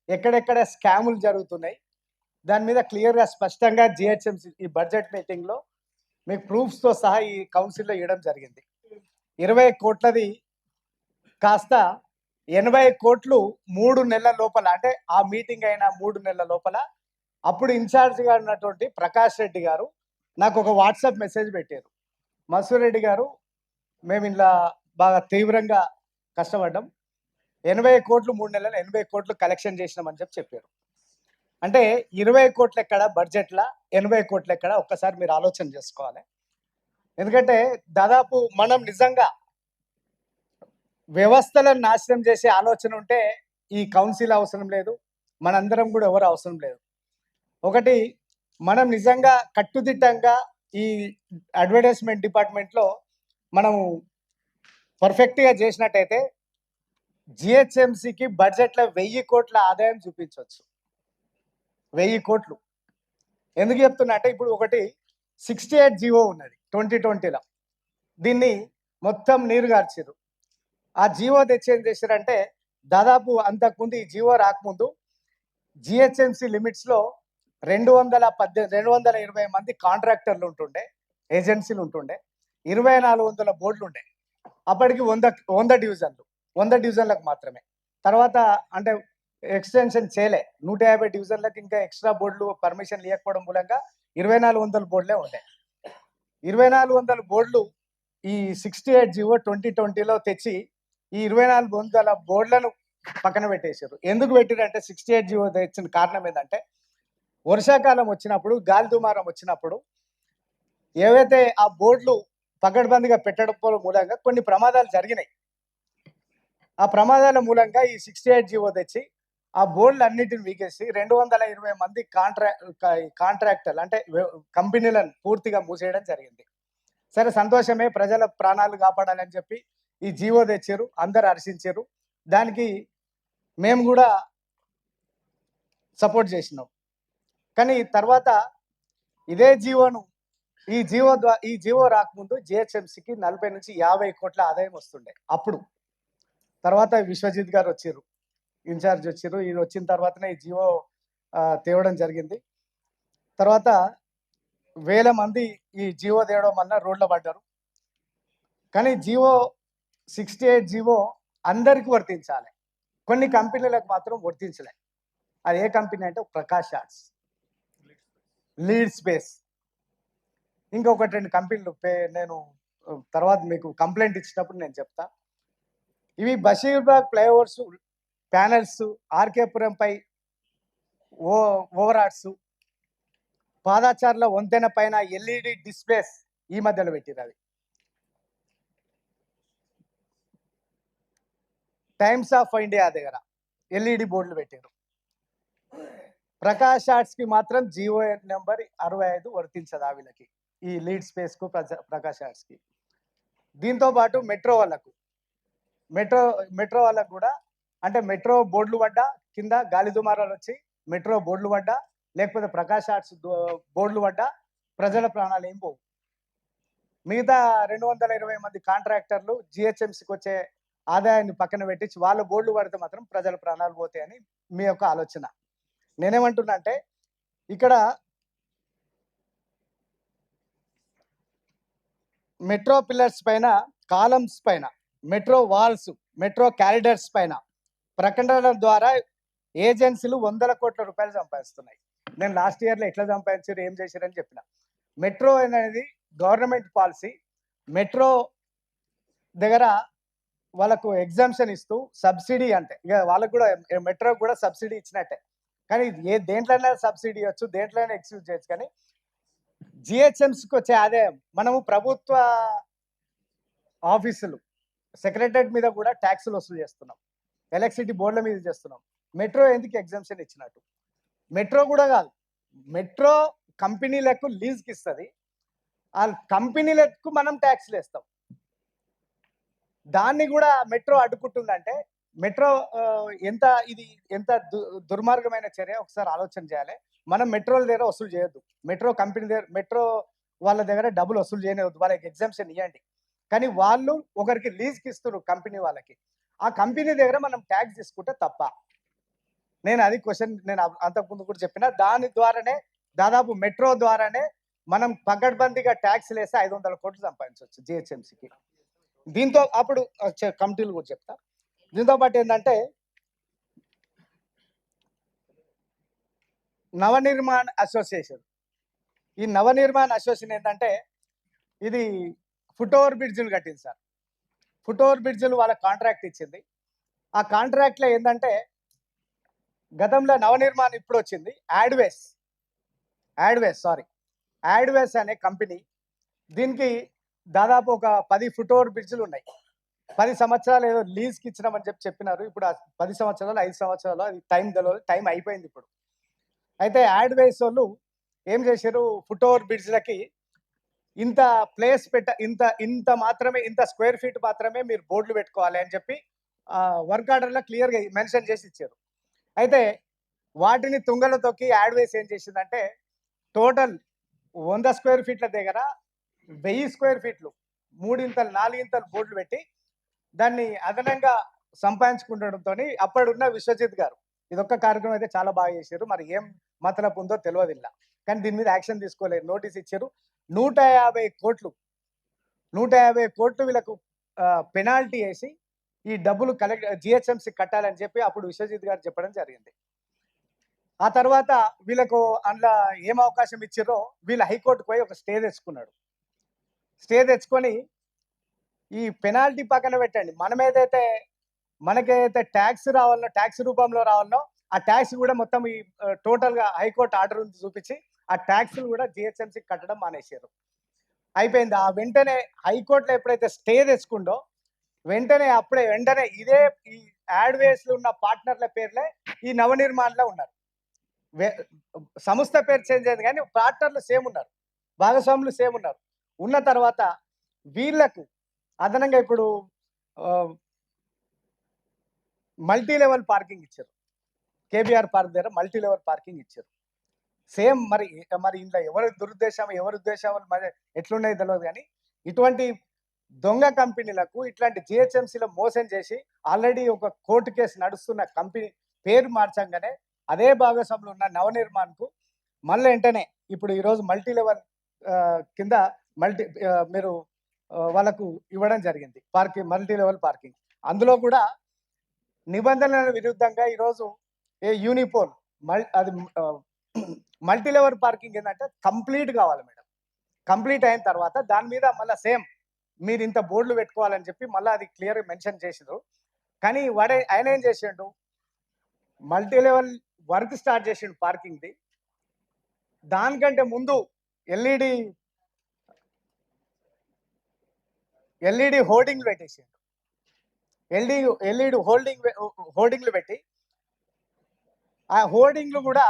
ఎక్కడెక్కడ స్కాములు జరుగుతున్నాయి, దాని మీద క్లియర్‌గా స్పష్టంగా జీహెచ్ఎంసీ ఈ బడ్జెట్ మీటింగ్‌లో మీకు ప్రూఫ్స్‌తో సహా ఈ కౌన్సిల్‌లో ఇవ్వడం జరిగింది. 20,00,00,000ది కాస్త 80,00,00,000 3 నెలల లోపల, అంటే ఆ మీటింగ్ అయిన 3 నెలల లోపల అప్పుడు ఇన్ఛార్జిగా ఉన్నటువంటి ప్రకాష్ రెడ్డి గారు నాకు ఒక వాట్సాప్ మెసేజ్ పెట్టారు. మసూర్ రెడ్డి గారు, మేము ఇలా బాగా తీవ్రంగా కష్టపడ్డాం, 80,00,00,000 3 నెలలు 80,00,00,000 కలెక్షన్ చేసినామని చెప్పారు. అంటే 20,00,00,000 ఎక్కడ బడ్జెట్‌ల, 80,00,00,000 ఎక్కడ, ఒక్కసారి మీరు ఆలోచన చేసుకోవాలి. ఎందుకంటే దాదాపు మనం నిజంగా వ్యవస్థలను నాశనం చేసే ఆలోచన ఉంటే ఈ కౌన్సిల్ అవసరం లేదు, మనందరం కూడా ఎవరు అవసరం లేదు. ఒకటి, మనం నిజంగా కట్టుదిట్టంగా ఈ అడ్వర్టైజ్మెంట్ డిపార్ట్మెంట్లో మనము పర్ఫెక్ట్గా చేసినట్టయితే జిహెచ్ఎంసీకి బడ్జెట్లో 1000 కోట్ల ఆదాయం చూపించవచ్చు. 1000 కోట్లు. ఎందుకు చెప్తున్నా అంటే, ఇప్పుడు ఒకటి 68 జీవో ఉన్నది 2020లో, దీన్ని మొత్తం నీరు గార్చారు. ఆ జీవో తెచ్చి ఏం చేశారంటే, దాదాపు అంతకుముందు ఈ జీవో రాకముందు జిహెచ్ఎంసీ లిమిట్స్లో 220 మంది కాంట్రాక్టర్లు ఉంటుండే, ఏజెన్సీలు ఉంటుండే, 2400 బోర్డులు ఉండే. అప్పటికి 100 డివిజన్లు, 100 డివిజన్లకు మాత్రమే. తర్వాత అంటే ఎక్స్టెన్షన్ చేయలే, 150 డివిజన్లకు ఇంకా ఎక్స్ట్రా బోర్డులు పర్మిషన్ ఇవ్వకపోవడం మూలంగా 2400 బోర్డులే ఉండే. 2400 బోర్డులు ఈ 68 జీవో 2020లో తెచ్చి ఈ 2400 బోర్డులను పక్కన పెట్టేశారు. ఎందుకు పెట్టారంటే, 68 జీవో తెచ్చిన కారణం ఏంటంటే, వర్షాకాలం వచ్చినప్పుడు, గాలి దుమారం వచ్చినప్పుడు ఏవైతే ఆ బోర్డులు పకడ్బందీగా పెట్టడం మూలంగా కొన్ని ప్రమాదాలు జరిగినాయి. ఆ ప్రమాదాల మూలంగా ఈ 68 జీవో తెచ్చి ఆ బోర్డులు అన్నిటిని వీకేసి 220 మంది కాంట్రాక్టర్లు అంటే కంపెనీలను పూర్తిగా మూసేయడం జరిగింది. సరే, సంతోషమే, ప్రజల ప్రాణాలు కాపాడాలని చెప్పి ఈ జీవో తెచ్చారు, అందరు హర్షించారు. దానికి మేము కూడా సపోర్ట్ చేసినాం. కానీ తర్వాత ఇదే జీవోను ఈ జీవో రాకముందు జిహెచ్ఎంసీకి 40 నుంచి 50 కోట్ల ఆదాయం వస్తుండే అప్పుడు. తర్వాత విశ్వజిత్ గారు వచ్చారు, ఇన్ఛార్జ్ వచ్చారు. ఇది వచ్చిన తర్వాతనే ఈ జీవో తేవడం జరిగింది. తర్వాత 1000 మంది ఈ జీవో తేవడం వల్ల రోడ్ల పడ్డారు. కానీ 68 జీవో అందరికీ వర్తించాలి, కొన్ని కంపెనీలకు మాత్రం వర్తించలే. అది ఏ కంపెనీ అంటే ప్రకాష్ ఆర్ట్స్, లీడ్ స్పేస్, ఇంకొకటి 2 కంపెనీలు నేను తర్వాత మీకు కంప్లైంట్ ఇచ్చినప్పుడు నేను చెప్తా. ఇవి బషీర్బాగ్ ఫ్లైఓవర్స్ ప్యానెల్స్, ఆర్కేపురంపై ఓవరాట్స్, పాదాచార్ల వంతెన పైన ఎల్ఈడి డిస్ప్లేస్ ఈ మధ్యలో పెట్టిరు. అది టైమ్స్ ఆఫ్ ఇండియా దగ్గర ఎల్ఈడి బోర్డులు పెట్టారు. ప్రకాష్ ఆర్ట్స్కి మాత్రం జీవో నెంబర్ 65 వర్తించదు వీళ్ళకి, ఈ లీడ్ స్పేస్కు, ప్రకాష్ ఆర్ట్స్కి. దీంతో పాటు మెట్రో వాళ్ళకు కూడా, అంటే మెట్రో బోర్డులు పడ్డా, కింద గాలి దుమారాలు వచ్చి మెట్రో బోర్డులు పడ్డా, లేకపోతే ప్రకాష్ ఆర్ట్స్ బోర్డులు పడ్డా ప్రజల ప్రాణాలు ఏం పోవు. మిగతా 220 మంది కాంట్రాక్టర్లు జిహెచ్ఎంసీకి వచ్చే ఆదాయాన్ని పక్కన పెట్టించి వాళ్ళ బోర్డులు పడితే మాత్రం ప్రజల ప్రాణాలు పోతాయని మీ యొక్క ఆలోచన. నేనేమంటున్నా అంటే, ఇక్కడ మెట్రో పిల్లర్స్ పైన, కాలమ్స్ పైన, మెట్రో వాల్స్, మెట్రో క్యారిడర్స్ పైన ప్రకటనల ద్వారా ఏజెన్సీలు 100 కోట్ల రూపాయలు సంపాదిస్తున్నాయి. నేను లాస్ట్ ఇయర్లో ఎట్లా సంపాదించారు, ఏం చేశారని చెప్పిన. మెట్రో అనేది గవర్నమెంట్ పాలసీ. మెట్రో దగ్గర వాళ్ళకు ఎగ్జామ్షన్ ఇస్తూ సబ్సిడీ, అంటే ఇక వాళ్ళకు కూడా మెట్రో కూడా సబ్సిడీ ఇచ్చినట్టే. కానీ దేంట్లోనే సబ్సిడీ ఇవ్వచ్చు, దేంట్లోనే ఎక్స్క్యూజ్ చేయొచ్చు. కానీ జిహెచ్ఎంసీకి వచ్చే ఆదాయం, మనము ప్రభుత్వ ఆఫీసులు, సెక్రటరేట్ మీద కూడా ట్యాక్సులు వసూలు చేస్తున్నాం, ఎలక్ట్రిసిటీ బోర్డుల మీద చేస్తున్నాం. మెట్రో ఎందుకు ఎగ్జామ్షన్ ఇచ్చినట్టు? మెట్రో కూడా కాదు, మెట్రో కంపెనీలకు లీజ్కి ఇస్తుంది, ఆ కంపెనీలకు మనం ట్యాక్స్లు వేస్తాం. దాన్ని కూడా మెట్రో అడ్డుకుంటుందంటే మెట్రో ఎంత దుర్మార్గమైన చర్య ఒకసారి ఆలోచన చేయాలి. మనం మెట్రోల దగ్గర వసూలు చేయొద్దు, మెట్రో కంపెనీ దగ్గర, మెట్రో వాళ్ళ దగ్గర డబ్బులు వసూలు చేయవద్దు, వాళ్ళకి ఎగ్జామ్షన్ ఇవ్వండి. కానీ వాళ్ళు ఒకరికి లీజ్కి ఇస్తున్నారు కంపెనీ వాళ్ళకి, ఆ కంపెనీ దగ్గర మనం ట్యాక్స్ తీసుకుంటే తప్ప. నేను అది క్వశ్చన్ నేను అంతకుముందు కూడా చెప్పిన. దాని ద్వారానే దాదాపు మెట్రో ద్వారానే మనం పకడ్బందీగా ట్యాక్స్లు వేస్తే 500 కోట్లు సంపాదించవచ్చు జిహెచ్ఎంసీకి. దీంతో అప్పుడు కమిటీలు కూడా చెప్తా. దీంతో పాటు ఏంటంటే నవనిర్మాణ్ అసోసియేషన్. ఈ నవనిర్మాణ్ అసోసియేషన్ ఏంటంటే ఇది ఫుట్ ఓవర్ బ్రిడ్జ్లు కట్టింది సార్. ఫుట్ ఓవర్ బ్రిడ్జ్లు వాళ్ళ కాంట్రాక్ట్ ఇచ్చింది. ఆ కాంట్రాక్ట్లో ఏంటంటే గతంలో నవనిర్మాణ్ ఇప్పుడు వచ్చింది యాడ్వేస్ అనే కంపెనీ. దీనికి దాదాపు ఒక 10 ఫుట్ ఓవర్ బ్రిడ్జ్లు ఉన్నాయి. 10 సంవత్సరాలు ఏదో లీజ్కి ఇచ్చినామని చెప్పినారు. ఇప్పుడు 10 సంవత్సరాలు 5 సంవత్సరాలు అది టైం అయిపోయింది ఇప్పుడు. అయితే యాడ్వేస్ వాళ్ళు ఏం చేశారు, ఫుట్ ఓవర్ బ్రిడ్జ్లకి ఇంత ప్లేస్ ఇంత మాత్రమే, ఇంత స్క్వేర్ ఫీట్ మాత్రమే మీరు బోర్డులు పెట్టుకోవాలి అని చెప్పి వర్క్ ఆర్డర్లో క్లియర్గా మెన్షన్ చేసి ఇచ్చారు. అయితే వాటిని తుంగలో తొక్కి యాడ్వేస్ ఏం చేసిందంటే టోటల్ 100 స్క్వేర్ ఫీట్ల దగ్గర 1000 స్క్వేర్ ఫీట్లు 3 ఇంతలు 4 ఇంతలు బోర్డులు పెట్టి దాన్ని అదనంగా సంపాదించుకుంటడంతో అప్పుడున్న విశ్వజిత్ గారు ఇదొక్క కార్యక్రమం అయితే చాలా బాగా చేశారు. మరి ఏం మతలబు ఉందో తెలియదు ఇలా, కానీ దీని మీద యాక్షన్ తీసుకోలేదు. నోటీస్ ఇచ్చారు. 150 కోట్లు వీళ్ళకు పెనాల్టీ వేసి ఈ డబ్బులు జిహెచ్ఎంసీ కట్టాలని చెప్పి అప్పుడు విశ్వజిత్ గారు చెప్పడం జరిగింది. ఆ తర్వాత వీళ్ళకు అందులో ఏం అవకాశం ఇచ్చారో వీళ్ళు హైకోర్టుకు పోయి ఒక స్టే తెచ్చుకొని ఈ పెనాల్టీ పక్కన పెట్టండి, మనకేదైతే ట్యాక్స్ రావాలనో, ట్యాక్స్ రూపంలో రావాలనో ఆ ట్యాక్స్ కూడా మొత్తం ఈ టోటల్గా హైకోర్టు ఆర్డర్ చూపించి ఆ ట్యాక్స్లు కూడా జిహెచ్ఎంసీ కట్టడం మానేశారు. అయిపోయింది. ఆ వెంటనే హైకోర్టులో ఎప్పుడైతే స్టే తెచ్చుకుందో వెంటనే ఇదే ఈ యాడ్వేస్లో ఉన్న పార్ట్నర్ల పేర్లే ఈ నవనిర్మాణ్లో ఉన్నారు. సంస్థ పేరు చేంజ్ అయింది కానీ పార్ట్నర్లు సేమ్ ఉన్నారు, భాగస్వాములు సేమ్ ఉన్నారు. ఉన్న తర్వాత వీళ్లకు అదనంగా ఇప్పుడు మల్టీ లెవెల్ పార్కింగ్ ఇచ్చారు. కేబీఆర్ పార్క్ దగ్గర మల్టీ లెవెల్ పార్కింగ్ ఇచ్చారు. సేమ్ మరి ఇంట్లో ఎవరి ఉద్దేశం మరి ఎట్లున్నాయి తెలియదు, కానీ ఇటువంటి దొంగ కంపెనీలకు ఇట్లాంటి జిహెచ్ఎంసీలో మోసం చేసి ఆల్రెడీ ఒక కోర్టు కేసు నడుస్తున్న కంపెనీ పేరు మార్చంగానే అదే భాగస్వాములు ఉన్న నవనిర్మాణ్కు మళ్ళీ వెంటనే ఇప్పుడు ఈరోజు మల్టీ లెవెల్ కింద మీరు వాళ్ళకు ఇవ్వడం జరిగింది మల్టీ లెవెల్ పార్కింగ్. అందులో కూడా నిబంధనల విరుద్ధంగా ఈరోజు యూనిపోల్ అది మల్టీ లెవెల్ పార్కింగ్ ఏంటంటే కంప్లీట్ కావాలి మేడం. కంప్లీట్ అయిన తర్వాత దాని మీద మళ్ళీ సేమ్ మీరు ఇంత బోర్డులు పెట్టుకోవాలని చెప్పి మళ్ళీ అది క్లియర్గా మెన్షన్ చేసిండ్రు. కానీ ఆయన ఏం చేసిండు, మల్టీ లెవెల్ వర్క్ స్టార్ట్ చేసిండు పార్కింగ్ది. దానికంటే ముందు ఎల్ఈడి హోర్డింగ్లు పెట్టేసిండు. ఎల్ఈడి హోర్డింగ్లు పెట్టి ఆ హోర్డింగ్లు కూడా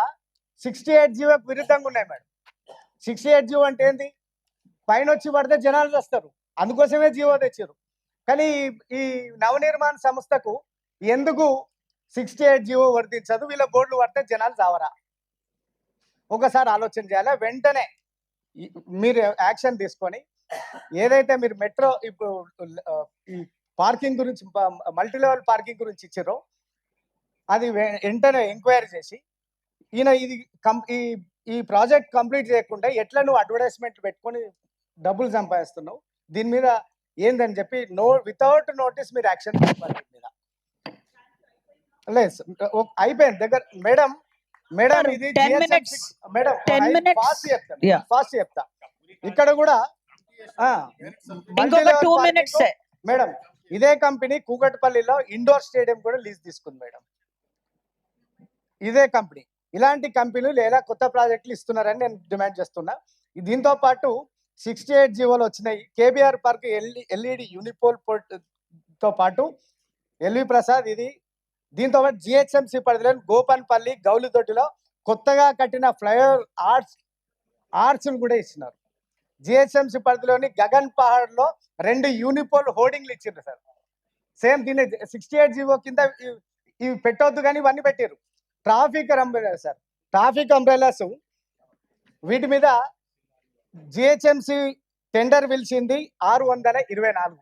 68 జీవోకి విరుద్ధంగా ఉన్నాయి మేడం. 68 జీవో అంటే ఏంది, పైన వచ్చి పడితే జనాలు వస్తారు, అందుకోసమే జీవో తెచ్చారు. కానీ ఈ నవనిర్మాణ సంస్థకు ఎందుకు 68 జీవో వర్తించదు, వీళ్ళ బోర్డులు పడితే జనాలు చావరా? ఒకసారి ఆలోచన చేయాలి. వెంటనే మీరు యాక్షన్ తీసుకొని ఏదైతే మీరు మెట్రో ఇప్పుడు ఈ పార్కింగ్ గురించి మల్టీ లెవెల్ పార్కింగ్ గురించి ఇచ్చారో అది వెంటనే ఎంక్వైరీ చేసి ఈ ప్రాజెక్ట్ కంప్లీట్ చేయకుండా ఎట్లా నువ్వు అడ్వర్టైజ్మెంట్ పెట్టుకొని డబ్బులు సంపాదిస్తున్నావు, దీని మీద ఏందని చెప్పి వితౌట్ నోటీస్ మీరు యాక్షన్ తీసుకోవాలి. మీద లేదు అయిపోయింది దగ్గర మేడం ఇది మేడం ఫాస్ట్ చెప్తా. ఇక్కడ కూడా మేడం ఇదే కంపెనీ కూకట్పల్లిలో ఇండోర్ స్టేడియం కూడా లీజ్ తీసుకుంది మేడం. ఇదే కంపెనీ ఇలాంటి కంపెనీలు లేదా కొత్త ప్రాజెక్టులు ఇస్తున్నారని నేను డిమాండ్ చేస్తున్నా. దీంతో పాటు 68 జీవోలు వచ్చినాయి. కేబీఆర్ పార్క్ ఎల్ఈడి యూనిపోల్ తో పాటు ఎల్వి ప్రసాద్ ఇది. దీంతో పాటు జిహెచ్ఎంసీ పరిధిలోని గోపన్పల్లి గౌలిదొడ్డిలో కొత్తగా కట్టిన ఫ్లైఓవర్ ఆర్చ్లు కూడా ఇస్తున్నారు. జిహెచ్ఎంసీ పరిధిలోని గగన్ పహాడ్లో 2 యూనిపోల్ హోర్డింగ్లు ఇచ్చిండ్రు సార్. సేమ్ దీన్ని 68 జీవో కింద ఇవి పెట్టొద్దు కానీ ఇవన్నీ పెట్టారు. Traffic umbrellas sir, traffic umbrellas వీటి మీద జిహెచ్ఎంసీ టెండర్ పిలిచింది 624,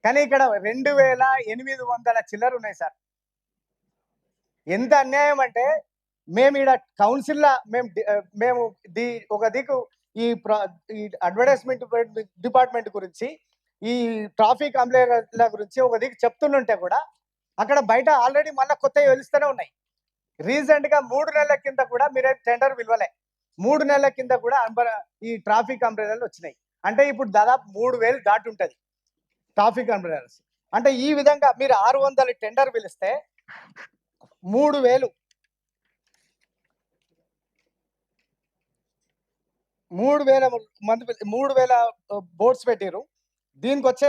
కానీ ఇక్కడ 2800 చిల్లర ఉన్నాయి సార్. ఎంత అన్యాయం అంటే మేము ఈడ కౌన్సిల్లో మేము ఒక దిక్కు ఈ ఈ అడ్వర్టైజ్మెంట్ డిపార్ట్మెంట్ గురించి ఈ ట్రాఫిక్ అంబ్రెల్లా గురించి ఒక దిక్కు చెప్తుంటే కూడా అక్కడ బయట ఆల్రెడీ మళ్ళీ కొత్తవి వెలుస్తూనే ఉన్నాయి. రీసెంట్ గా 3 నెలల కింద కూడా మీరే టెండర్ విలువలే. 3 నెలల కింద కూడా ఈ ట్రాఫిక్ అంబ్రెల్లాలు వచ్చినాయి. అంటే ఇప్పుడు దాదాపు 3000 దాటి ఉంటది ట్రాఫిక్ అంబ్రెల్లాస్. అంటే ఈ విధంగా మీరు 600 టెండర్ పిలిస్తే 3000 మంది 3000 బోర్డ్స్ పెట్టారు. దీనికి వచ్చే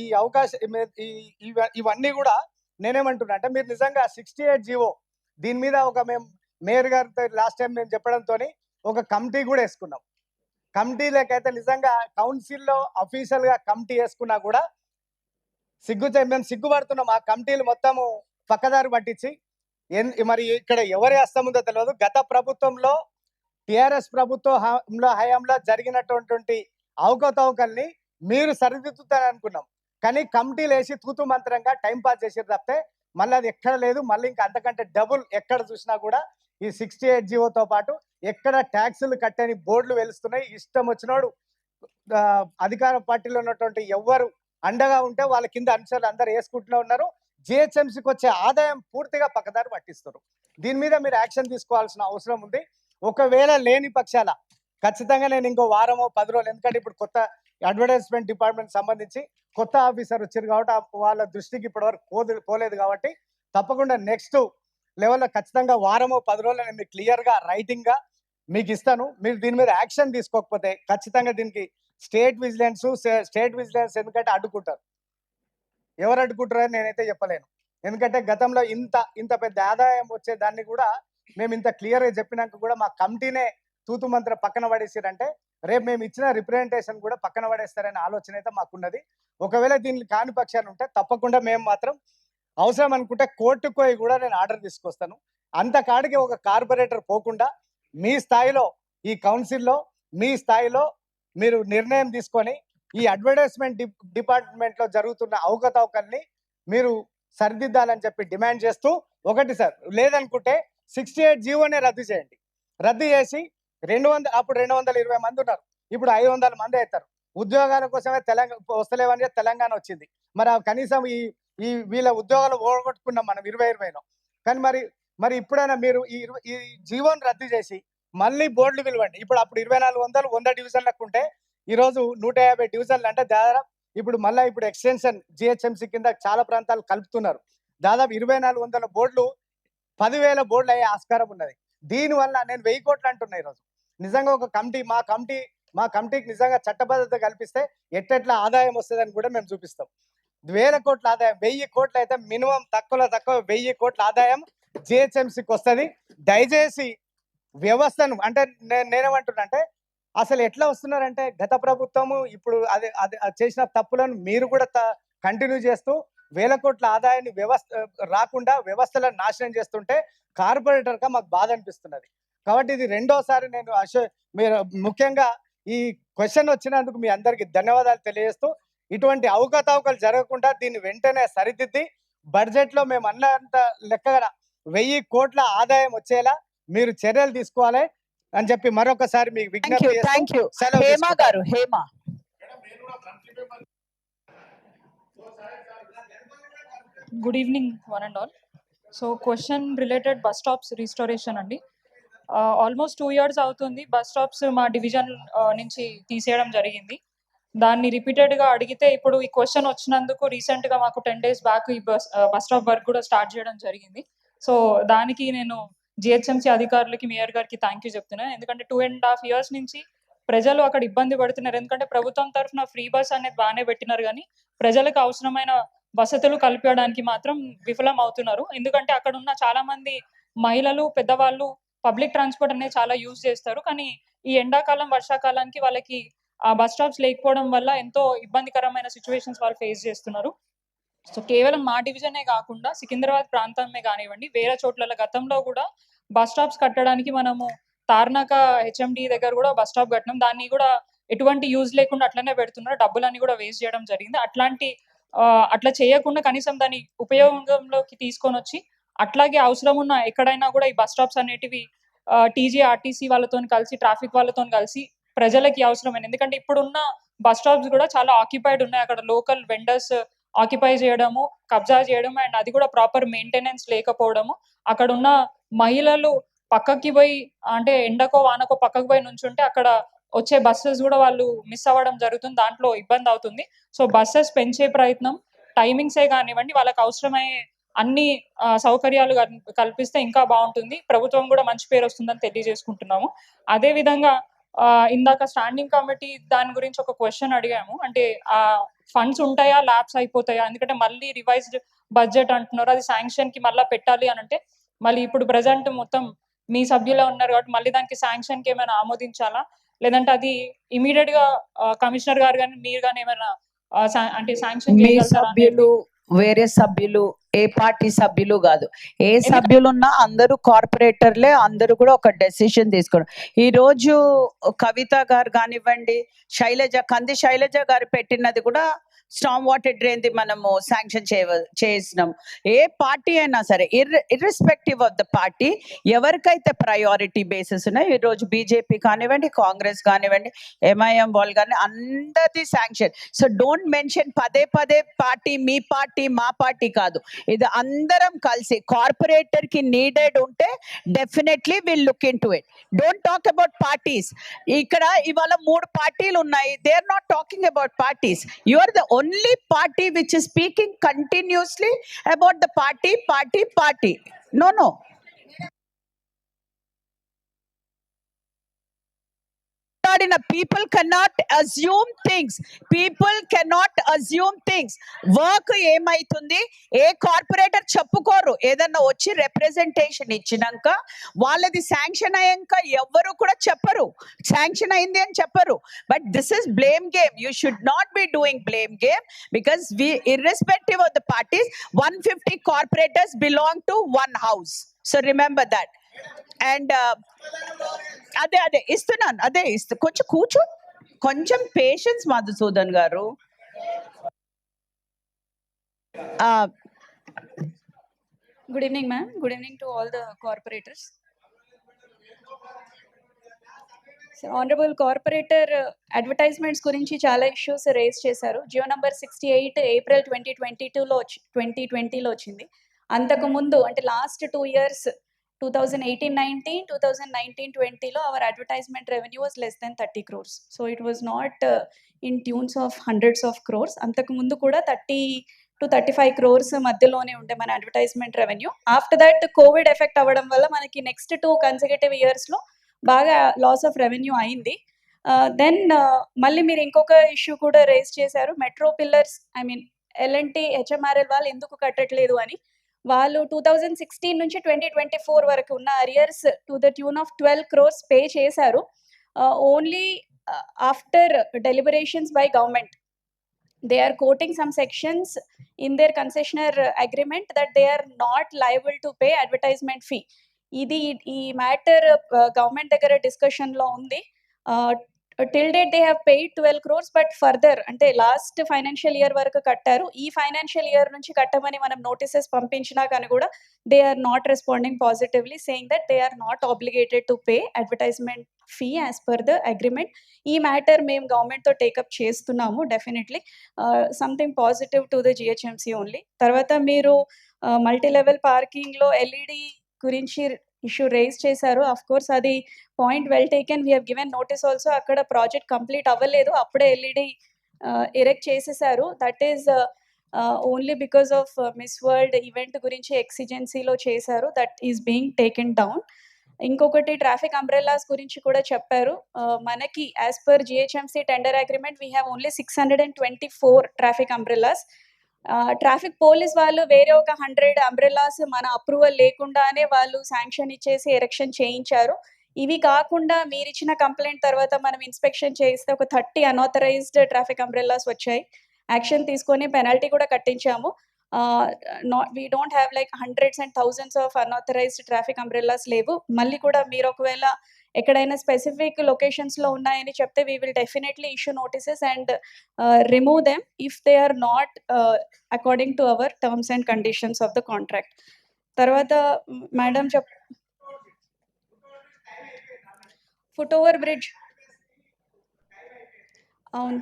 ఈ అవకాశం ఇవన్నీ కూడా నేనేమంటున్నా అంటే మీరు నిజంగా 68 జీవో దీని మీద మేము మేయర్ గారితో లాస్ట్ టైం నేను చెప్పడంతో ఒక కమిటీ కూడా వేసుకున్నాం. కమిటీ లేకైతే నిజంగా కౌన్సిల్లో అఫీషియల్ గా కమిటీ వేసుకున్నా కూడా మేము సిగ్గుపడుతున్నాం. ఆ కమిటీలు మొత్తము పక్కదారి పట్టించి మరి ఇక్కడ ఎవరి హస్తం ఉందో తెలియదు. గత ప్రభుత్వంలో టిఆర్ఎస్ హయాంలో జరిగినటువంటి అవకతవకల్ని మీరు సరిదిద్దుతారని అనుకున్నాం. కానీ కమిటీలు వేసి తూతు మంత్రంగా టైం పాస్ చేసారు తప్పితే మళ్ళీ అది ఎక్కడ లేదు. మళ్ళీ ఇంకా అంతకంటే డబుల్ ఎక్కడ చూసినా కూడా ఈ 68 జీవోతో పాటు ఎక్కడ ట్యాక్సులు కట్టని బోర్డులు వెలుస్తున్నాయి. ఇష్టం వచ్చినోడు అధికార పార్టీలో ఉన్నటువంటి ఎవరు అండగా ఉంటే వాళ్ళ కింద అనుచరులు అందరు వేసుకుంటూనే ఉన్నారు. జిహెచ్ఎంసీకి వచ్చే ఆదాయం పూర్తిగా పక్కదారి పట్టిస్తారు. దీని మీద మీరు యాక్షన్ తీసుకోవాల్సిన అవసరం ఉంది. ఒకవేళ లేని పక్షాల ఖచ్చితంగా నేను ఇంకో వారమో 10 రోజులు, ఎందుకంటే ఇప్పుడు కొత్త అడ్వర్టైజ్మెంట్ డిపార్ట్మెంట్ సంబంధించి కొత్త ఆఫీసర్ వచ్చారు కాబట్టి వాళ్ళ దృష్టికి ఇప్పటివరకు పోలేదు కాబట్టి తప్పకుండా నెక్స్ట్ లెవెల్లో ఖచ్చితంగా వారమో 10 రోజులు నేను మీకు క్లియర్గా రైటింగ్గా మీకు ఇస్తాను. మీరు దీని మీద యాక్షన్ తీసుకోకపోతే ఖచ్చితంగా దీనికి స్టేట్ విజిలెన్స్ ఎందుకంటే అడ్డుకుంటారు. ఎవరు అడ్డుకుంటారని నేనైతే చెప్పలేను. ఎందుకంటే గతంలో ఇంత పెద్ద ఆదాయం వచ్చే దాన్ని కూడా మేము ఇంత క్లియర్గా చెప్పినాక కూడా మా కమిటీనే తూతు మంత్ర పక్కన పడేసారంటే రేపు మేము ఇచ్చిన రిప్రజెంటేషన్ కూడా పక్కన పడేస్తారనే ఆలోచన అయితే మాకున్నది. ఒకవేళ దీనికి కాని పక్షాలు ఉంటే తప్పకుండా మేము మాత్రం అవసరం అనుకుంటే కోర్టుకు పోయి కూడా నేను ఆర్డర్ తీసుకొస్తాను. అంతకాడికి ఒక కార్పొరేటర్ పోకుండా మీ స్థాయిలో ఈ కౌన్సిల్లో మీ స్థాయిలో మీరు నిర్ణయం తీసుకొని ఈ అడ్వర్టైజ్మెంట్ డిపార్ట్మెంట్లో జరుగుతున్న అవకతవకల్ని మీరు సరిదిద్దాలని చెప్పి డిమాండ్ చేస్తూ, ఒకటి సార్ లేదనుకుంటే 68 జీవోనే రద్దు చేయండి. రద్దు చేసి 220 మంది ఉన్నారు, ఇప్పుడు 500 మంది అవుతారు. ఉద్యోగాల కోసమే వస్తలేవని తెలంగాణ వచ్చింది. మరి కనీసం ఈ వీళ్ళ ఉద్యోగాలు ఓడగొట్టుకున్నాం మనం 2020లో. కానీ మరి ఇప్పుడైనా మీరు ఈ జీవోని రద్దు చేసి మళ్ళీ బోర్డులు పిలవండి. అప్పుడు 2400 100 డివిజన్లకు ఉంటే ఈరోజు 150 డివిజన్లు అంటే దాదాపు ఇప్పుడు ఎక్స్టెన్షన్ జిహెచ్ఎంసీ కింద చాలా ప్రాంతాలు కలుపుతున్నారు. దాదాపు 2400 బోర్డులు 10,000 బోర్డులు అయ్యే ఆస్కారం ఉన్నది. దీనివల్ల నేను 1000 కోట్లు అంటున్నా. ఈరోజు నిజంగా ఒక కమిటీ మా కమిటీకి నిజంగా చట్టబద్ధత కల్పిస్తే ఎట్లా ఆదాయం వస్తుందని కూడా మేము చూపిస్తాం. 1000 కోట్ల ఆదాయం, 1000 కోట్లు అయితే మినిమం తక్కువ 1000 కోట్ల ఆదాయం జిహెచ్ఎంసీకి వస్తుంది. దయచేసి వ్యవస్థను అంటే నేనేమంటున్నా అంటే అసలు ఎట్లా వస్తున్నారంటే గత ప్రభుత్వము ఇప్పుడు అది చేసిన తప్పులను మీరు కూడా కంటిన్యూ చేస్తూ 1000 కోట్ల ఆదాయాన్ని రాకుండా వ్యవస్థలను నాశనం చేస్తుంటే కార్పొరేటర్గా మాకు బాధ అనిపిస్తున్నది. కాబట్టి ఇది రెండోసారి నేను మీరు ముఖ్యంగా ఈ క్వశ్చన్ వచ్చినందుకు మీ అందరికి ధన్యవాదాలు తెలియజేస్తూ, ఇటువంటి అవకతవకలు జరగకుండా దీన్ని వెంటనే సరిదిద్ది బడ్జెట్లో మేము అన్నంత లెక్కగా 1000 కోట్ల ఆదాయం వచ్చేలా మీరు చర్యలు తీసుకోవాలి అని చెప్పి మరొకసారి మీకు విజ్ఞప్తి చేస్తూ హేమా గారు. Good evening one and all. So question related bus stops restoration అండి. ఆల్మోస్ట్ 2 years అవుతుంది బస్ స్టాప్స్ మా డివిజన్ నుంచి తీసేయడం జరిగింది. దాన్ని రిపీటెడ్గా అడిగితే ఇప్పుడు ఈ క్వశ్చన్ వచ్చినందుకు రీసెంట్గా మాకు 10 days బ్యాక్ ఈ బస్ స్టాప్ వర్క్ కూడా స్టార్ట్ చేయడం జరిగింది. సో దానికి నేను జిహెచ్ఎంసీ అధికారులకి మేయర్ గారికి థ్యాంక్ యూ చెప్తున్నాను. ఎందుకంటే 2.5 years నుంచి ప్రజలు అక్కడ ఇబ్బంది పడుతున్నారు. ఎందుకంటే ప్రభుత్వం తరఫున ఫ్రీ బస్ అనేది బాగానే పెట్టినారు, కానీ ప్రజలకు అవసరమైన వసతులు కల్పించడానికి మాత్రం విఫలం అవుతున్నారు. ఎందుకంటే అక్కడ ఉన్న చాలా మంది మహిళలు, పెద్దవాళ్ళు పబ్లిక్ ట్రాన్స్పోర్ట్ అనేది చాలా యూజ్ చేస్తారు. కానీ ఈ ఎండాకాలం, వర్షాకాలానికి వాళ్ళకి ఆ బస్ స్టాప్స్ లేకపోవడం వల్ల ఎంతో ఇబ్బందికరమైన సిచ్యువేషన్స్ వాళ్ళు ఫేస్ చేస్తున్నారు. సో కేవలం మా డివిజనే కాకుండా సికింద్రాబాద్ ప్రాంతమే కానివ్వండి, వేరే చోట్ల గతంలో కూడా బస్ స్టాప్స్ కట్టడానికి మనము తార్నాక హెచ్ఎండి దగ్గర కూడా బస్ స్టాప్ కట్టినాం. దాన్ని కూడా ఎటువంటి యూజ్ లేకుండా అట్లనే పెడుతున్నారు, డబ్బులన్నీ కూడా వేస్ట్ చేయడం జరిగింది. అట్లా చేయకుండా కనీసం దాన్ని ఉపయోగంలోకి తీసుకొని వచ్చి అట్లాగే అవసరం ఉన్న ఎక్కడైనా కూడా ఈ బస్ స్టాప్స్ అనేటివి టీజీ ఆర్టీసీ వాళ్ళతో కలిసి ట్రాఫిక్ వాళ్ళతో కలిసి ప్రజలకి అవసరమైన, ఎందుకంటే ఇప్పుడున్న బస్ స్టాప్స్ కూడా చాలా ఆక్యుపైడ్ ఉన్నాయి. అక్కడ లోకల్ వెండర్స్ ఆక్యుపై చేయడము, కబ్జా చేయడం, అండ్ అది కూడా ప్రాపర్ మెయింటెనెన్స్ లేకపోవడము. అక్కడ ఉన్న మహిళలు పక్కకి పోయి అంటే ఎండకో వానకో పక్కకు పోయి నుంచుంటే అక్కడ వచ్చే బస్సెస్ కూడా వాళ్ళు మిస్ అవ్వడం జరుగుతుంది. దాంట్లో ఇబ్బంది అవుతుంది. సో బస్సెస్ పెంచే ప్రయత్నం, టైమింగ్సే కానివ్వండి, వాళ్ళకి అవసరమయ్యే అన్ని సౌకర్యాలు కల్పిస్తే ఇంకా బాగుంటుంది. ప్రభుత్వం కూడా మంచి పేరు వస్తుందని తెలియజేసుకుంటున్నాము. అదే విధంగా ఇందాక స్టాండింగ్ కమిటీ దాని గురించి ఒక క్వశ్చన్ అడిగాము. అంటే ఫండ్స్ ఉంటాయా, ల్యాబ్స్ అయిపోతాయా? ఎందుకంటే మళ్ళీ రివైజ్డ్ బడ్జెట్ అంటున్నారు, అది శాంక్షన్ కి మళ్ళీ పెట్టాలి అని అంటే మళ్ళీ ఇప్పుడు ప్రజెంట్ మొత్తం మీ సభ్యులే ఉన్నారు కాబట్టి మళ్ళీ దానికి శాంక్షన్ కి ఏమైనా ఆమోదించాలా, లేదంటే అది ఇమీడియట్ గా కమిషనర్ గారు కానీ మీరు కానీ ఏమైనా అంటే శాంక్షన్ మీ చేయగలుగుతారా అనేది? సభ్యులు వేరే సభ్యులు, ఏ పార్టీ సభ్యులు కాదు, ఏ సభ్యులు ఉన్నా అందరూ కార్పొరేటర్లే, అందరూ కూడా ఒక డెసిషన్ తీసుకోవడం. ఈ రోజు కవిత గారు కానివ్వండి, కంది శైలజ గారు పెట్టినది కూడా స్టామ్ వాటర్ డ్రైన్ ది మనము శాంక్షన్ చేసినాం. ఏ పార్టీ అయినా సరే, ఇర్రెస్పెక్టివ్ ఆఫ్ ద పార్టీ, ఎవరికైతే ప్రయారిటీ బేసిస్ ఉన్నాయో, ఈ రోజు బీజేపీ కానివ్వండి, కాంగ్రెస్ కానివ్వండి, ఎంఐఎం వాళ్ళు కానీ అందరిది శాంక్షన్. సో డోంట్ మెన్షన్ పదే పదే పార్టీ, మీ పార్టీ, మా పార్టీ కాదు. ఇది అందరం కలిసి కార్పొరేటర్ కి నీడెడ్ ఉంటే definitely will look into it. Don't talk about parties. ఇక్కడ ఇవాళ 3 పార్టీలు ఉన్నాయి. They are not talking about parties. You are the only party which is speaking continuously about the party. No. People cannot assume things. Work ఏమైతుంది, ఏ corporator చెప్పుకోరు. ఏదన్నా వచ్చి representation ఇచ్చినాక వాళ్ళది sanction అయ్యాక ఎవ్వరు కూడా చెప్పరు శాంక్షన్ అయింది అని చెప్పరు. But this is blame game. You should not be doing blame game because we irrespective of the parties, 150 corporators belong to one house. So remember that. And అదే ఇస్తున్నాను, కొంచెం కూర్చో, కొంచెం పేషెన్స్ మధుసూదన్ గారు. Good evening, ma'am. Good evening to all the corporators. So, honorable corporator advertisements గురించి చాలా issues race చేశారు. Jio number 68 April 2020లో వచ్చింది. అంతకు ముందు అంటే last 2 years 2018-19, 2019-20లో our advertisement revenue was less than 30 crores. So it was not in tunes of hundreds of crores. అంతకు ముందు కూడా 30 to 35 crores మధ్యలోనే ఉండే మన advertisement revenue. After that Covid effect అవ్వడం వల్ల మనకి నెక్స్ట్ 2 consecutive yearsలో బాగా లాస్ ఆఫ్ రెవెన్యూ అయింది. దెన్ మళ్ళీ మీరు ఇంకొక ఇష్యూ కూడా రేస్ చేశారు, మెట్రో పిల్లర్స్ L&T HMRL వాళ్ళు ఎందుకు కట్టట్లేదు అని. వాళ్ళు 2016 నుంచి 2024 వరకు ఉన్న arrears to the tune of 12 crores pay చేశారు. Only after deliberations by government they are quoting some sections in their concessionaire agreement that they are not liable to pay advertisement fee. ఈ matter government దగ్గర డిస్కషన్లో ఉంది. Till date they have paid 12 crores, but further అంటే last financial year వరకు కట్టారు. ఈ financial year నుంచి కట్టమని మనం నోటీసెస్ పంపించినా కానీ కూడా they are not responding positively, saying that they are not obligated to pay advertisement fee as per the agreement. ఈ మ్యాటర్ మేము గవర్నమెంట్తో టేకప్ చేస్తున్నాము. Definitely something positive to the GHMC only. తర్వాత మీరు మల్టీ లెవెల్ పార్కింగ్లో ఎల్ఈడి గురించి issue raise చేశారు. Of course అది point well taken. We have given notice also. అక్కడ ప్రాజెక్ట్ కంప్లీట్ అవ్వలేదు, అప్పుడే ఎల్ఈడి ఎరెక్ట్ చేసేసారు. That is only because of miss world event గురించి ఎక్సిజెన్సీలో చేశారు. That is being taken down. ఇంకొకటి ట్రాఫిక్ అంబ్రెల్లాస్ గురించి కూడా చెప్పారు. మనకి as per GHMC tender agreement we have only 624 traffic umbrellas. Traffic police వాళ్ళు వేరే ఒక 100 అంబ్రెల్లాస్ మన అప్రూవల్ లేకుండానే వాళ్ళు శాంక్షన్ ఇచ్చేసి ఎరెక్షన్ చేయించారు. ఇవి కాకుండా మీరు ఇచ్చిన కంప్లైంట్ తర్వాత మనం ఇన్స్పెక్షన్ చేస్తే ఒక 30 అన్ఆథరైజ్డ్ ట్రాఫిక్ అంబ్రెల్లాస్ వచ్చాయి. యాక్షన్ తీసుకొని పెనాల్టీ కూడా కట్టించాము. We don't have like hundreds and thousands of unauthorised traffic umbrellas లేవు. మళ్ళీ కూడా మీరు ఒకవేళ ఎక్కడైనా స్పెసిఫిక్ లొకేషన్స్లో ఉన్నాయని చెప్తే we will definitely issue notices and remove them if they are not according to our terms and conditions of the contract. తర్వాత మేడం ఫుట్ ఓవర్ బ్రిడ్జ్ అవును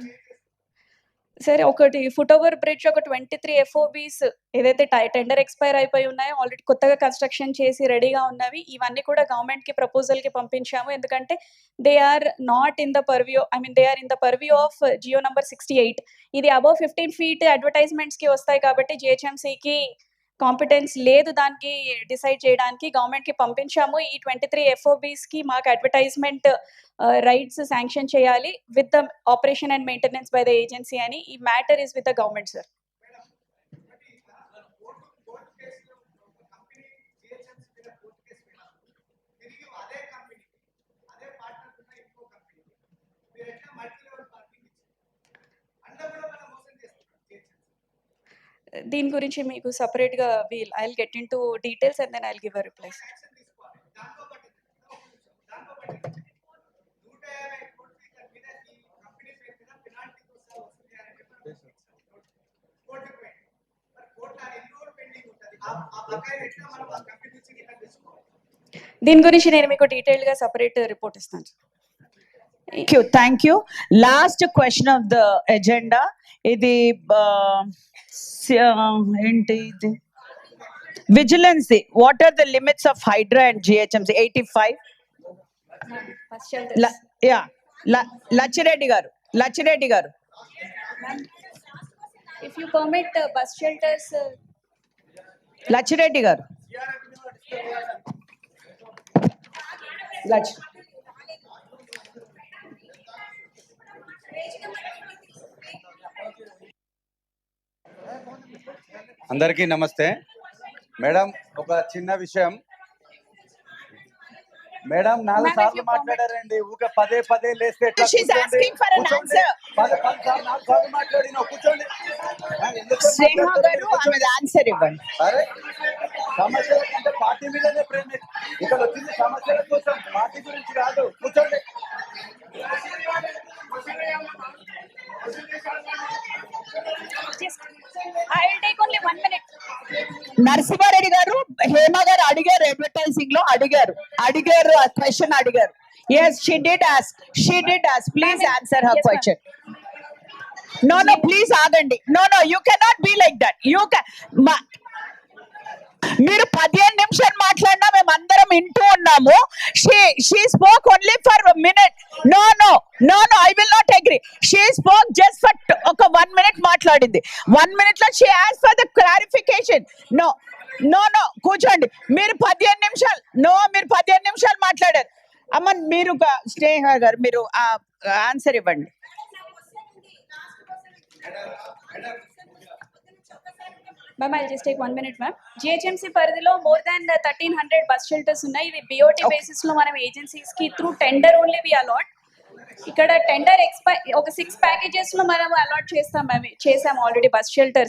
సరే, ఒకటి ఫుట్ ఓవర్ బ్రిడ్జ్ ఒక 23 FOBs ఏదైతే టెండర్ ఎక్స్పైర్ అయిపోయి ఉన్నాయో, already కొత్తగా construction చేసి రెడీగా ఉన్నవి, ఇవన్నీ కూడా గవర్నమెంట్కి ప్రపోజల్కి పంపించాము. ఎందుకంటే they are not in the purview, they are in the purview of GO number 68. ఇది అబౌవ్ 15 feet అడ్వర్టైజ్మెంట్స్కి వస్తాయి కాబట్టి జిహెచ్ఎంసీకి కాంపిటెన్స్ లేదు దానికి డిసైడ్ చేయడానికి. గవర్నమెంట్కి పంపించాము. ఈ 23 FOBsకి మాకు అడ్వర్టైజ్మెంట్ రైట్స్ శాంక్షన్ చేయాలి with the operation and maintenance by the agency అని. ఈ matter is with the government sir. దీని గురించి మీకు సపరేట్గా I will get into details and then I will give a reply. దీని గురించి నేను మీకు డీటెయిల్గా సపరేట్ రిపోర్ట్ ఇస్తాను. Thank you. Last question of the agenda. ఇది ఏంటి ఇది? Vigilance. What are the limits of Hydra and GHMC? 85. Yeah. Lachireddy garu. If you permit bus shelters, Lachireddy garu. అందరికీ నమస్తే. మేడం, ఒక చిన్న విషయం. మేడం 4 సార్లు మాట్లాడారండి. ఊక పదే లేస్తే ఎట్లా? She's asking for an answer. 4 సార్లు మాట్లాడినా కూర్చోండి. Sneha garu, ఆమె ఆన్సర్ ఇవ్వండి. అరే, సమస్యల కంటే పార్టీ మీదనే ప్రేమ. ఇక్కడ వచ్చింది సమస్యల కోసం, పార్టీ గురించి కాదు. కూర్చోండి. I will take only 1 minute. Narasimha Reddy గారు, హేమ గారు అడిగారు, అడ్వర్టైజింగ్ లో అడిగారు ఆ క్వశ్చన్ అడిగారు. Yes, she did ask. Please answer her Yes, question. No, please ఆగండి. No, you cannot be like that. మీరు 15 నిమిషాలు మాట్లాడినా మేము అందరం వింటూ ఉన్నాము. She spoke only for a minute. No, I will not agree. She spoke just for ఒక 1 minute మాట్లాడింది. 1 minute లో she asked for the clarification. No, కూర్చోండి. మీరు 15 నిమిషాలు మాట్లాడారు. అమ్మ, మీరు స్నేహ గారు, మీరు ఆన్సర్ ఇవ్వండి. Ma'am, I'll just take 1 minute, ma'am. GHMC పరిధిలో more than 1300 బస్ షెల్టర్స్ ఉన్నాయి. ఇవి BOT బేసిస్ లో మనం ఏజెన్సీస్ కి through tender only we allot. ఇక్కడ టెండర్ ఒక 6 ప్యాకేజెస్ లో మనం అలాట్ చేసాం ఆల్రెడీ బస్ షెల్టర్స్.